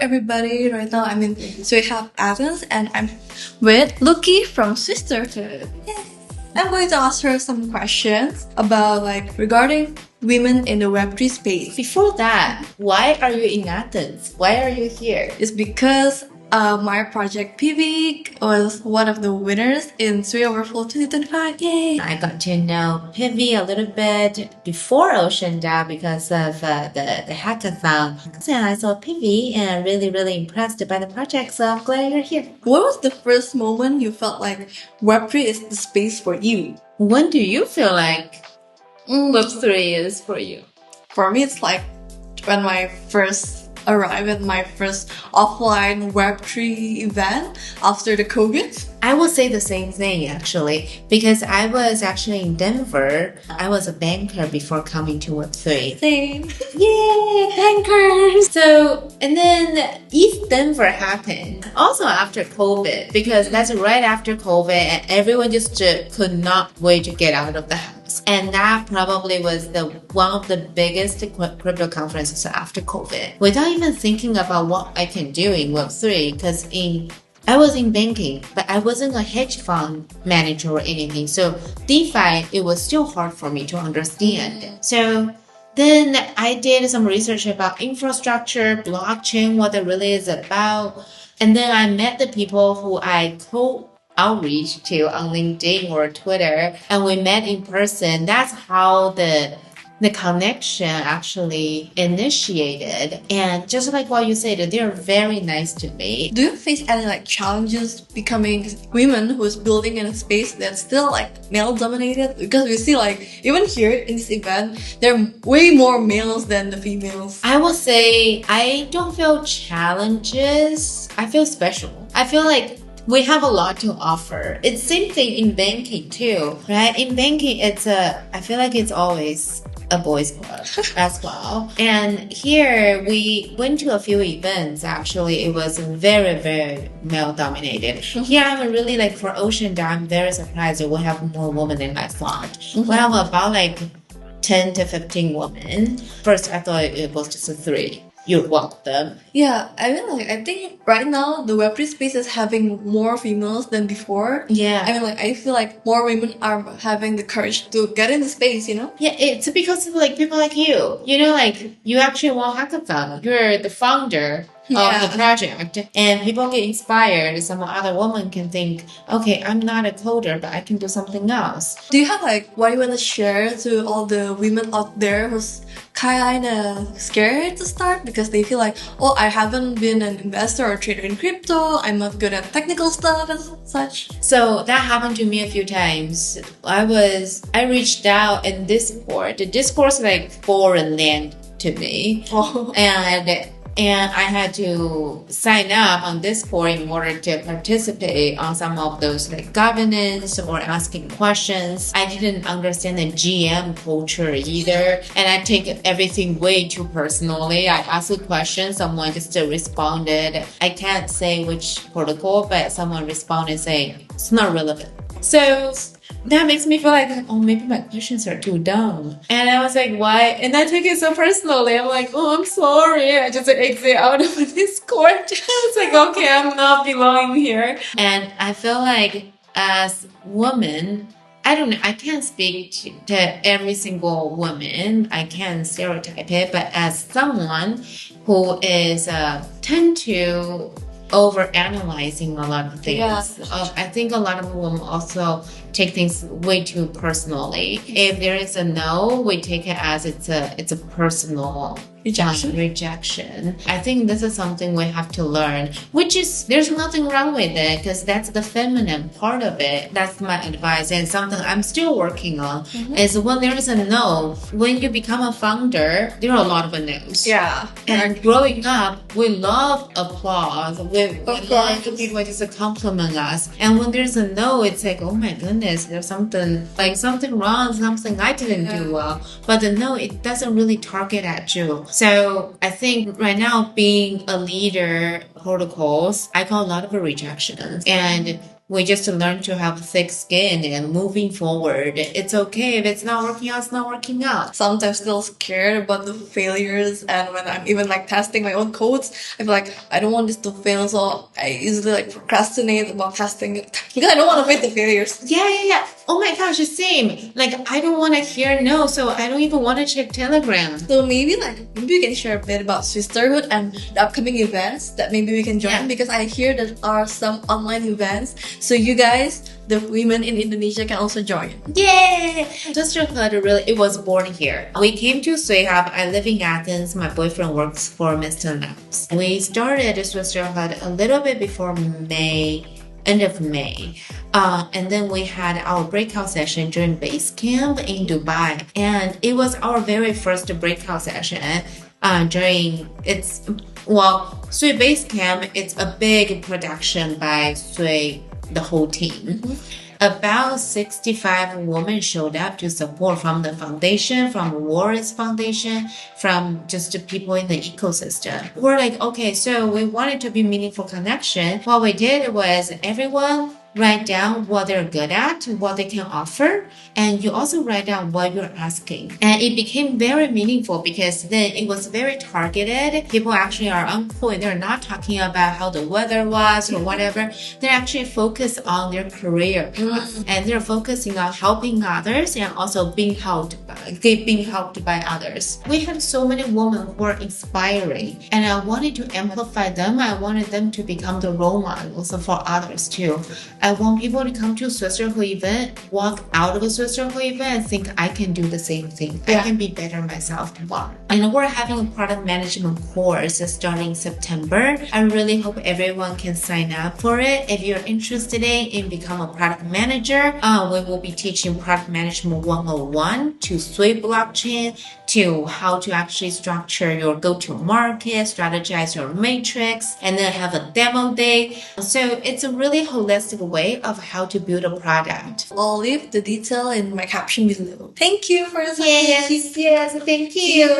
everybody. Right now I'm in Suihab Athens and I'm with Luki from Sisterhood. Yes. I'm going to ask her some questions about regarding women in the Web3 space. Before that, why are you in Athens? Why are you here? It's because my project Pivik was one of the winners in Sui Overflow 2025. Yay! I got to know Pivi a little bit before Ocean DAO because of the hackathon. And I saw Pivi and really impressed by the project, so I'm glad you're here. What was the first moment you felt like Web3 is the space for you? When do you feel like Web3 is for you? For me, it's like when I first arrived at my first offline Web3 event after the COVID. I will say the same thing actually, because I was actually in Denver. I was a banker before coming to Web3. Same. Yay, bankers! So, and then East Denver happened also after COVID, because that's right after COVID and everyone just could not wait to get out of the house. And that probably was one of the biggest crypto conferences after COVID. Without even thinking about what I can do in Web3, because I was in banking, but I wasn't a hedge fund manager or anything. So DeFi, it was still hard for me to understand. So then I did some research about infrastructure, blockchain, what it really is about. And then I met the people who I outreach to on LinkedIn or Twitter, and we met in person. That's how the connection actually initiated. And just like what you said, they're very nice to me. Do you face any challenges becoming women who's building in a space that's still male dominated? Because we see even here in this event, there are way more males than the females. I will say I don't feel challenges. I feel special. I feel like we have a lot to offer. It's same thing in banking too, right? In banking, I feel like it's always a boys club as well. And here we went to a few events. Actually, it was very male dominated. Here I'm really for Ocean DAO, I'm very surprised that we have more women than I thought. We have about 10 to 15 women. First, I thought it was just 3. You'd want them. Yeah, I think right now the Web3 space is having more females than before. Yeah. I feel like more women are having the courage to get in the space, Yeah, it's because of people like you. You actually won hackathon. You're the founder of the project, and people get inspired. Some other woman can think, okay, I'm not a coder, but I can do something else. Do you have what you want to share to all the women out there who's kind of scared to start because they feel oh, I haven't been an investor or trader in crypto, I'm not good at technical stuff and such? So that happened to me a few times. I reached out in Discord. The Discord's foreign land to me. Oh. And I had to sign up on Discord in order to participate on some of those governance or asking questions. I didn't understand the GM culture either. And I take everything way too personally. I asked a question, someone just responded. I can't say which protocol, but someone responded saying, it's not relevant. So that makes me feel oh, maybe my questions are too dumb. And I was why? And I took it so personally. I'm oh, I'm sorry. I just exit out of the Discord. I was okay, I'm not belonging here. And I feel as women, I don't know, I can't speak to every single woman. I can't stereotype it, but as someone who is tend to over-analyzing a lot of things. Yeah. I think a lot of women also take things way too personally. If there is a no, we take it as it's a personal rejection. I think this is something we have to learn, which is there's nothing wrong with it because that's the feminine part of it. That's my advice, and something I'm still working on is when there is a no, when you become a founder, there are a lot of no's. Yeah. And growing up, we love applause. We love the people just compliment us. And when there's a no, it's oh my goodness, there's something wrong, something I didn't do well. But the no, it doesn't really target at you. So I think right now being a leader protocols, I got a lot of rejections. And We just learn to have thick skin and moving forward. It's okay if it's not working out, it's not working out. Sometimes still scared about the failures, and when I'm even like testing my own codes, I feel like I don't want this to fail, so I usually like procrastinate about testing it because I don't want to face the failures. Yeah. Oh my gosh, the same. Like, I don't want to hear no, so I don't even want to check Telegram. So maybe you can share a bit about sisterhood and the upcoming events that maybe we can join, Yeah. because I hear there are some online events, so you guys, the women in Indonesia, can also join. Yay! Sisterhood really, it was born here. We came to Suihab. I live in Athens. My boyfriend works for Mr. Labs. We started Sisterhood a little bit before May, end of May. And then we had our breakout session during base camp in Dubai. And it was our very first breakout session during Sui Base Camp. It's a big production by Sui, the whole team. About 65 women showed up to support from the foundation, from Warris Foundation, from just the people in the ecosystem. We're like, okay, so we wanted to be meaningful connection. What we did was everyone write down what they're good at, what they can offer, and you also write down what you're asking. And it became very meaningful because then it was very targeted. People actually are on point. They're not talking about how the weather was or whatever. They're actually focused on their career path, and they're focusing on helping others and also being helped by others. We had so many women who were inspiring, and I wanted to amplify them. I wanted them to become the role models for others too. I want people to come to a Sisterhood event, walk out of a Sisterhood event, and think I can do the same thing. Yeah. I can be better myself tomorrow. And we're having a product management course starting September. I really hope everyone can sign up for it. If you're interested in become a product manager, we will be teaching product management 101 to Sui blockchain, to how to actually structure your go-to-market, strategize your matrix, and then have a demo day. So it's a really holistic way of how to build a product. I'll leave the detail in my caption below. Thank you for this. Yes, thank you.